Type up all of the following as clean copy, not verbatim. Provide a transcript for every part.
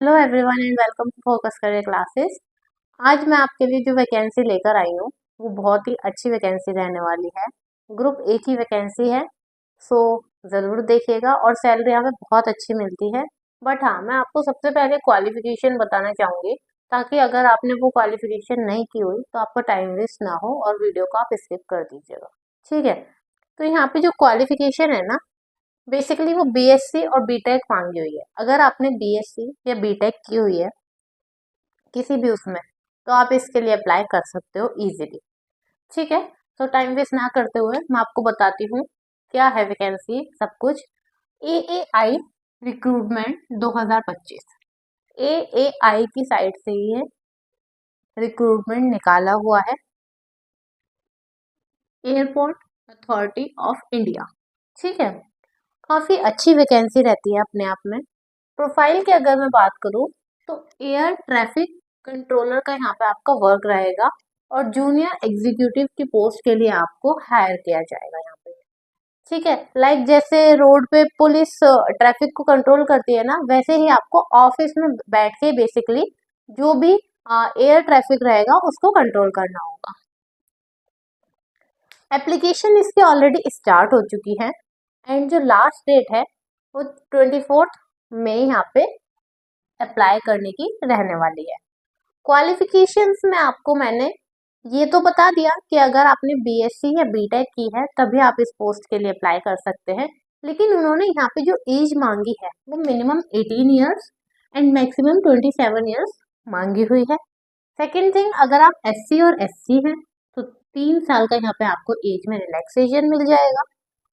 Hello everyone and welcome to focus career classes. आज मैं आपके लिए जो वैकेंसी लेकर आई हूँ वो बहुत ही अच्छी वैकेंसी रहने वाली है। ग्रुप ए की वैकेंसी है। सो ज़रूर देखिएगा और सैलरी यहाँ पे बहुत अच्छी मिलती है। बट हाँ, मैं आपको सबसे पहले क्वालिफिकेशन बताना चाहूँगी, ताकि अगर आपने वो क्वालिफिकेशन नहीं की हुई तो आपका टाइम वेस्ट ना हो और वीडियो को आप स्किप कर दीजिएगा। ठीक है। तो यहाँ पे जो क्वालिफिकेशन है ना, बेसिकली वो बीएससी और बीटेक मांगी हुई है। अगर आपने बीएससी या बीटेक की हुई है किसी भी उसमें, तो आप इसके लिए अप्लाई कर सकते हो इजीली। ठीक है। तो टाइम वेस्ट ना करते हुए मैं आपको बताती हूँ क्या है वैकेंसी सब कुछ। एएआई रिक्रूटमेंट 2025, एएआई की साइट से ये रिक्रूटमेंट निकाला हुआ है, एयरपोर्ट अथॉरिटी ऑफ इंडिया। ठीक है। काफी अच्छी वैकेंसी रहती है अपने आप में। प्रोफाइल की अगर मैं बात करूँ तो एयर ट्रैफिक कंट्रोलर का यहाँ पे आपका वर्क रहेगा और जूनियर एग्जीक्यूटिव की पोस्ट के लिए आपको हायर किया जाएगा यहाँ पे। ठीक है। लाइक जैसे रोड पे पुलिस ट्रैफिक को कंट्रोल करती है ना, वैसे ही आपको ऑफिस में बैठ के बेसिकली जो भी एयर ट्रैफिक रहेगा उसको कंट्रोल करना होगा। एप्लीकेशन इसकी ऑलरेडी स्टार्ट हो चुकी है एंड जो लास्ट डेट है वो 24 मई यहाँ पे अप्लाई करने की रहने वाली है। क्वालिफिकेशंस में आपको मैंने ये तो बता दिया कि अगर आपने बीएससी या बीटेक की है तभी आप इस पोस्ट के लिए अप्लाई कर सकते हैं, लेकिन उन्होंने यहाँ पे जो एज मांगी है वो minimum 18 years and maximum 27 years मांगी हुई है। सेकेंड थिंग, अगर आप एससी और एससी हैं तो 3 साल का यहाँ पे आपको एज में रिलैक्सेशन मिल जाएगा।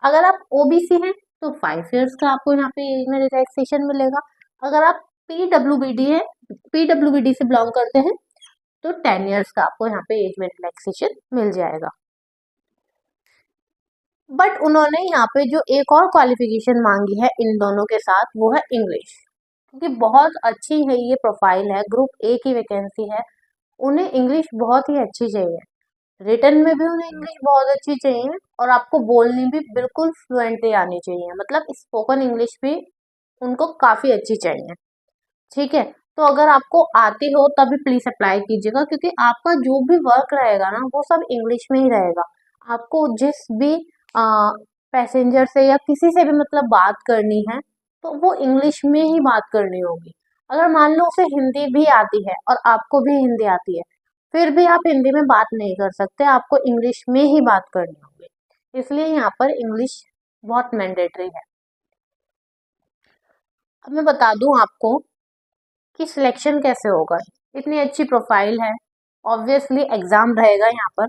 अगर आप ओबीसी हैं तो 5 ईयर्स का आपको यहाँ पे एज में रिलैक्सेशन मिलेगा। अगर आप पीडब्ल्यूबीडी है, पीडब्ल्यूबीडी से बिलोंग करते हैं तो 10 ईयर्स का आपको यहाँ पे एज में रिलैक्सेशन मिल जाएगा। बट उन्होंने यहाँ पे जो एक और क्वालिफिकेशन मांगी है इन दोनों के साथ वो है इंग्लिश, क्योंकि बहुत अच्छी है ये प्रोफाइल है, ग्रुप ए की वैकेंसी है। उन्हें इंग्लिश बहुत ही अच्छी चाहिए, रिटर्न में भी उन्हें इंग्लिश बहुत अच्छी चाहिए और आपको बोलनी भी बिल्कुल फ्लुएंटली आनी चाहिए, मतलब स्पोकन इंग्लिश भी उनको काफी अच्छी चाहिए। ठीक है। तो अगर आपको आती हो तभी प्लीज अप्लाई कीजिएगा, क्योंकि आपका जो भी वर्क रहेगा ना वो सब इंग्लिश में ही रहेगा। आपको जिस भी पैसेंजर से या किसी से भी मतलब बात करनी है तो वो इंग्लिश में ही बात करनी होगी। अगर मान लो उसे हिंदी भी आती है और आपको भी हिंदी आती है, फिर भी आप हिंदी में बात नहीं कर सकते, आपको इंग्लिश में ही बात करनी होगी। इसलिए यहाँ पर इंग्लिश बहुत मैंडेटरी है। अब मैं बता दूं आपको कि सिलेक्शन कैसे होगा। इतनी अच्छी प्रोफाइल है, ऑब्वियसली एग्जाम रहेगा यहाँ पर।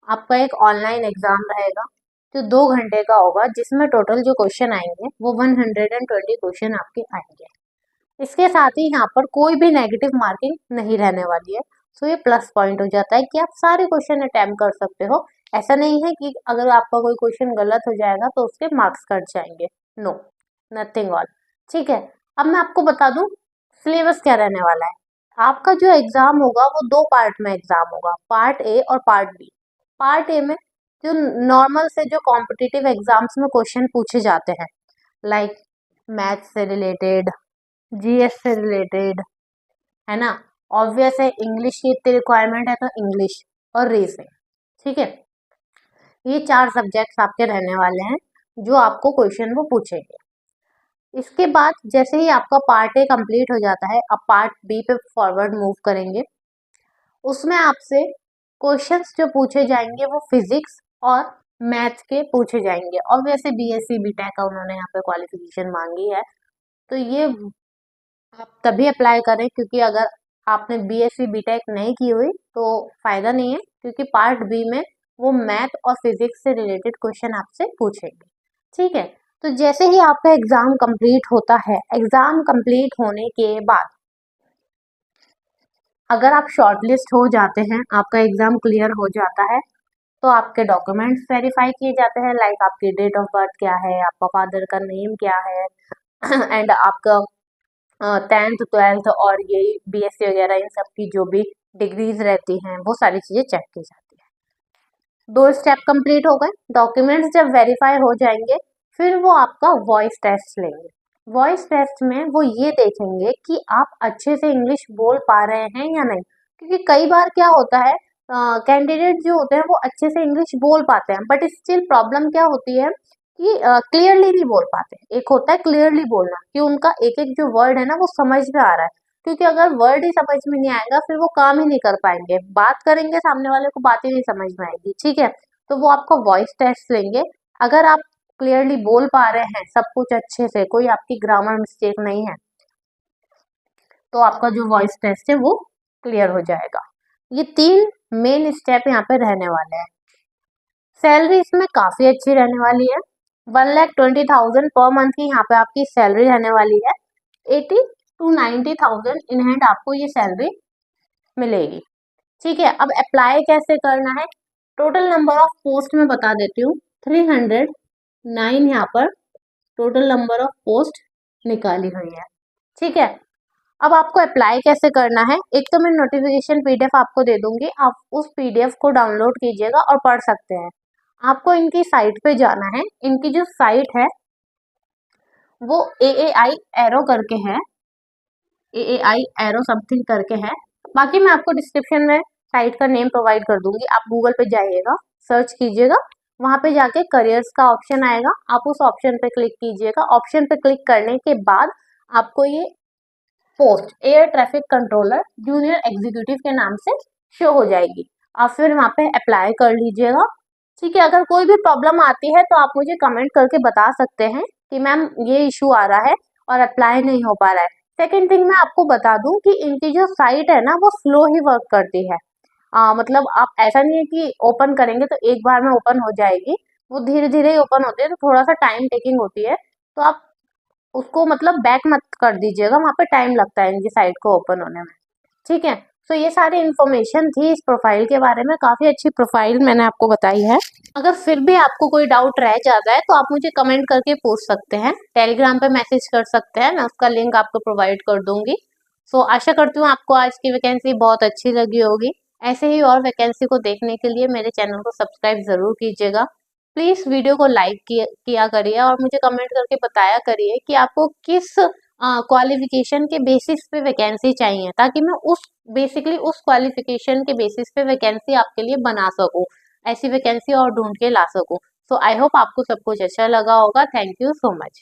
आपका एक ऑनलाइन एग्जाम रहेगा जो 2 घंटे का होगा, जिसमें टोटल जो क्वेश्चन आएंगे वो 120 क्वेश्चन आपके आएंगे। इसके साथ ही यहाँ पर कोई भी नेगेटिव मार्किंग नहीं रहने वाली है। सो ये प्लस पॉइंट हो जाता है कि आप सारे क्वेश्चन अटेम्प्ट कर सकते हो। ऐसा नहीं है कि अगर आपका कोई क्वेश्चन गलत हो जाएगा तो उसके मार्क्स कट जाएंगे। No, nothing all. ठीक है। अब मैं आपको बता दूं सिलेबस क्या रहने वाला है। आपका जो एग्जाम होगा वो 2 पार्ट में एग्जाम होगा, पार्ट ए और पार्ट बी। पार्ट ए में जो नॉर्मल से जो कॉम्पिटिटिव एग्जाम्स में क्वेश्चन पूछे जाते हैं, लाइक मैथ से रिलेटेड, जीएस से रिलेटेड, है ना, ऑब्वियस है इंग्लिश की इतनी रिक्वायरमेंट है तो इंग्लिश और रीजनिंग। ठीक है। ये 4 सब्जेक्ट्स आपके रहने वाले हैं जो आपको क्वेश्चन वो पूछेंगे। इसके बाद जैसे ही आपका पार्ट ए कंप्लीट हो जाता है, अब पार्ट बी पे फॉरवर्ड मूव करेंगे। उसमें आपसे क्वेश्चंस जो पूछे जाएंगे वो फिजिक्स और मैथ के पूछे जाएंगे। और वैसे बीएससी बीटेक का उन्होंने यहाँ पे क्वालिफिकेशन मांगी है, तो ये आप तभी अप्लाई करें, क्योंकि अगर आपने बीएससी बीटेक नहीं की हुई तो फायदा नहीं है, क्योंकि पार्ट बी में वो मैथ और फिजिक्स से रिलेटेड क्वेश्चन आपसे पूछेंगे। ठीक है। तो जैसे ही आपका एग्जाम कंप्लीट होता है, एग्जाम कंप्लीट होने के बाद अगर आप शॉर्टलिस्ट हो जाते हैं, आपका एग्जाम क्लियर हो जाता है, तो आपके डॉक्यूमेंट्स वेरीफाई किए जाते हैं, लाइक आपकी डेट ऑफ बर्थ क्या है, आपका फादर का नेम क्या है एंड आपका 10th 12th और ये बीएससी वगैरह इन सब की जो भी डिग्रीज रहती हैं वो सारी चीजें चेक की जाती है। 2 स्टेप कंप्लीट हो गए। डॉक्यूमेंट्स जब वेरीफाई हो जाएंगे फिर वो आपका वॉइस टेस्ट लेंगे। वॉइस टेस्ट में वो ये देखेंगे कि आप अच्छे से इंग्लिश बोल पा रहे हैं या नहीं, क्योंकि कई बार क्या होता है, कैंडिडेट जो होते हैं वो अच्छे से इंग्लिश बोल पाते हैं, बट स्टिल प्रॉब्लम क्या होती है कि क्लियरली नहीं बोल पाते। एक होता है क्लियरली बोलना कि उनका एक एक जो वर्ड है ना वो समझ में आ रहा है, क्योंकि अगर वर्ड ही समझ में नहीं आएगा फिर वो काम ही नहीं कर पाएंगे, बात करेंगे सामने वाले को बात ही नहीं समझ में आएगी। ठीक है, तो वो आपका वॉइस टेस्ट लेंगे। अगर आप क्लियरली बोल पा रहे हैं सब कुछ अच्छे से, कोई आपकी ग्रामर मिस्टेक नहीं है, तो आपका जो वॉइस टेस्ट है वो क्लियर हो जाएगा। ये 3 मेन स्टेप यहाँ पे रहने वाले हैं। सैलरी इसमें काफी अच्छी रहने वाली है। 1,20,000 पर मंथ की यहाँ पे आपकी सैलरी रहने वाली है। 80 to 90,000 इन हैंड आपको ये सैलरी मिलेगी। ठीक है, अब अप्लाई कैसे करना है, टोटल नंबर ऑफ पोस्ट में बता देती हूँ। 309 यहाँ पर टोटल नंबर ऑफ पोस्ट निकाली हुई है। ठीक है, अब आपको अप्लाई कैसे करना है, एक तो मैं नोटिफिकेशन पीडीएफ आपको दे दूंगी, आप उस पीडीएफ को डाउनलोड कीजिएगा और पढ़ सकते हैं। आपको इनकी साइट पे जाना है। इनकी जो साइट है वो AAI एरो करके है, AAI एरो समथिंग करके है। बाकी मैं आपको डिस्क्रिप्शन में साइट का नेम प्रोवाइड कर दूंगी, आप गूगल पे जाइएगा, सर्च कीजिएगा, वहां पे जाके करियर्स का ऑप्शन आएगा, आप उस ऑप्शन पे क्लिक कीजिएगा। ऑप्शन पे क्लिक करने के बाद आपको ये post air traffic controller junior executive के नाम से शो हो जाएगी। आप फिर वहां पे अप्लाई कर लीजिएगा। ठीक है, अगर कोई भी प्रॉब्लम आती है तो आप मुझे कमेंट करके बता सकते हैं कि मैम ये इशू आ रहा है और अप्लाई नहीं हो पा रहा है। सेकेंड थिंग मैं आपको बता दूं कि इनकी जो साइट है ना वो स्लो ही वर्क करती है। मतलब आप ऐसा नहीं है कि ओपन करेंगे तो एक बार में ओपन हो जाएगी, वो धीरे धीरे ही ओपन होती है, तो थोड़ा सा टाइम टेकिंग होती है, तो आप उसको मतलब बैक मत कर दीजिएगा, वहां पे टाइम लगता है इनकी साइट को ओपन होने में। ठीक है, तो ये सारी इन्फॉर्मेशन थी इस प्रोफाइल के बारे में, काफी अच्छी प्रोफाइल मैंने आपको बताई है। अगर फिर भी आपको कोई डाउट रह जाता है तो आप मुझे कमेंट करके पूछ सकते हैं, टेलीग्राम पे मैसेज कर सकते हैं, मैं उसका लिंक आपको प्रोवाइड कर दूंगी। सो आशा करती हूँ आपको आज की वैकेंसी बहुत अच्छी लगी होगी। ऐसे ही और वैकेंसी को देखने के लिए मेरे चैनल को सब्सक्राइब जरूर कीजिएगा। प्लीज वीडियो को लाइक किया करिए और मुझे कमेंट करके बताया करिए कि आपको किस क्वालिफिकेशन के बेसिस पे वैकेंसी चाहिए, ताकि मैं उस बेसिकली उस क्वालिफिकेशन के बेसिस पे वैकेंसी आपके लिए बना सकूं, ऐसी वैकेंसी और ढूंढ के ला सकूं। सो आई होप आपको सब कुछ अच्छा लगा होगा। Thank you so much.